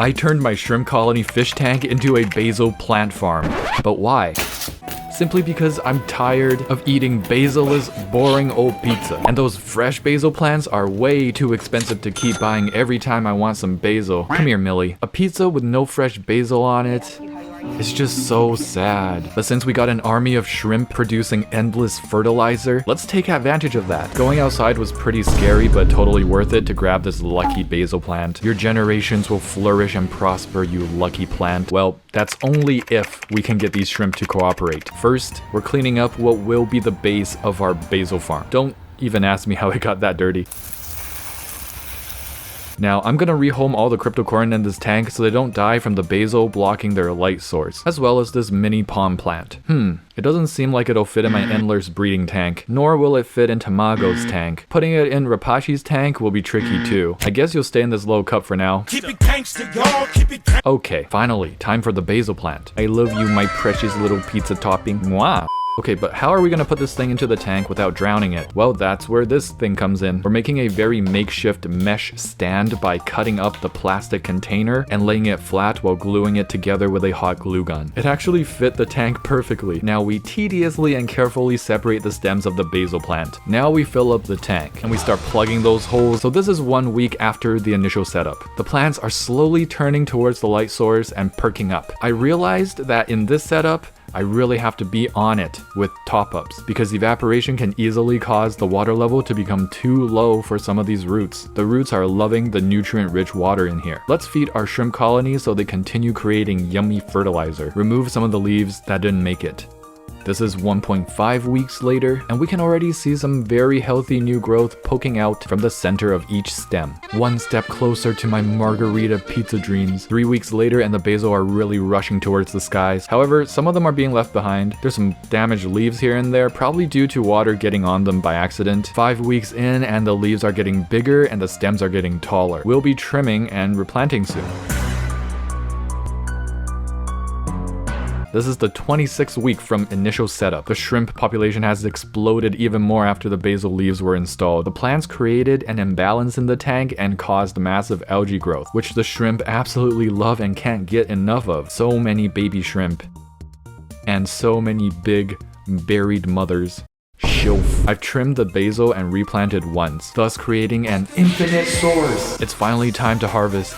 I turned my shrimp colony fish tank into a basil plant farm. But why? Simply because I'm tired of eating basil-less, boring old pizza. And those fresh basil plants are way too expensive to keep buying every time I want some basil. Come here, Millie. A pizza with no fresh basil on it? It's just so sad. But since we got an army of shrimp producing endless fertilizer, let's take advantage of that. Going outside was pretty scary, but totally worth it to grab this lucky basil plant. Your generations will flourish and prosper, you lucky plant. Well, that's only if we can get these shrimp to cooperate. First, we're cleaning up what will be the base of our basil farm. Don't even ask me how it got that dirty. Now, I'm gonna rehome all the cryptocorin in this tank so they don't die from the basil blocking their light source, as well as this mini palm plant. It doesn't seem like it'll fit in my Endler's breeding tank, nor will it fit in Tamago's tank. Putting it in Rapashi's tank will be tricky too. I guess you'll stay in this low cup for now. Keep it gangsta, y'all. Keep it gangsta. Okay, finally, time for the basil plant. I love you, my precious little pizza topping. Mwah! Okay, but how are we gonna put this thing into the tank without drowning it? Well, that's where this thing comes in. We're making a very makeshift mesh stand by cutting up the plastic container and laying it flat while gluing it together with a hot glue gun. It actually fit the tank perfectly. Now we tediously and carefully separate the stems of the basil plant. Now we fill up the tank and we start plugging those holes. So this is 1 week after the initial setup. The plants are slowly turning towards the light source and perking up. I realized that in this setup, I really have to be on it with top-ups because evaporation can easily cause the water level to become too low for some of these roots. The roots are loving the nutrient-rich water in here. Let's feed our shrimp colonies so they continue creating yummy fertilizer. Remove some of the leaves that didn't make it. This is 1.5 weeks later, and we can already see some very healthy new growth poking out from the center of each stem. One step closer to my margarita pizza dreams. 3 weeks later, and the basil are really rushing towards the skies. However, some of them are being left behind. There's some damaged leaves here and there, probably due to water getting on them by accident. 5 weeks in, and the leaves are getting bigger, and the stems are getting taller. We'll be trimming and replanting soon. This is the 26th week from initial setup. The shrimp population has exploded even more after the basil leaves were installed. The plants created an imbalance in the tank and caused massive algae growth, which the shrimp absolutely love and can't get enough of. So many baby shrimp. And so many big, buried mothers. Shelf. I've trimmed the basil and replanted once, thus creating an infinite source. It's finally time to harvest.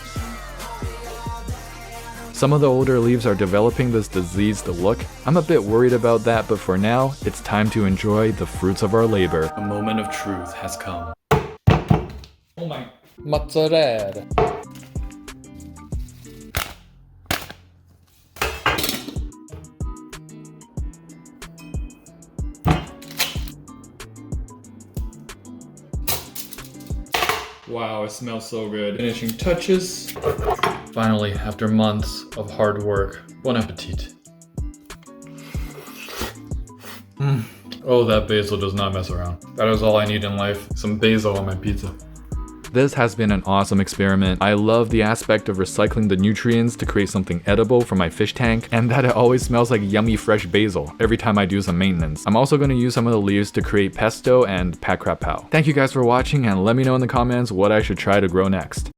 Some of the older leaves are developing this diseased look. I'm a bit worried about that, but for now, it's time to enjoy the fruits of our labor. A moment of truth has come. Oh my... mozzarella. Wow, it smells so good. Finishing touches. Finally, after months of hard work, bon appetit. Oh, that basil does not mess around. That is all I need in life, some basil on my pizza. This has been an awesome experiment. I love the aspect of recycling the nutrients to create something edible for my fish tank, and that it always smells like yummy fresh basil every time I do some maintenance. I'm also going to use some of the leaves to create pesto and pat crap pow. Thank you guys for watching, and let me know in the comments what I should try to grow next.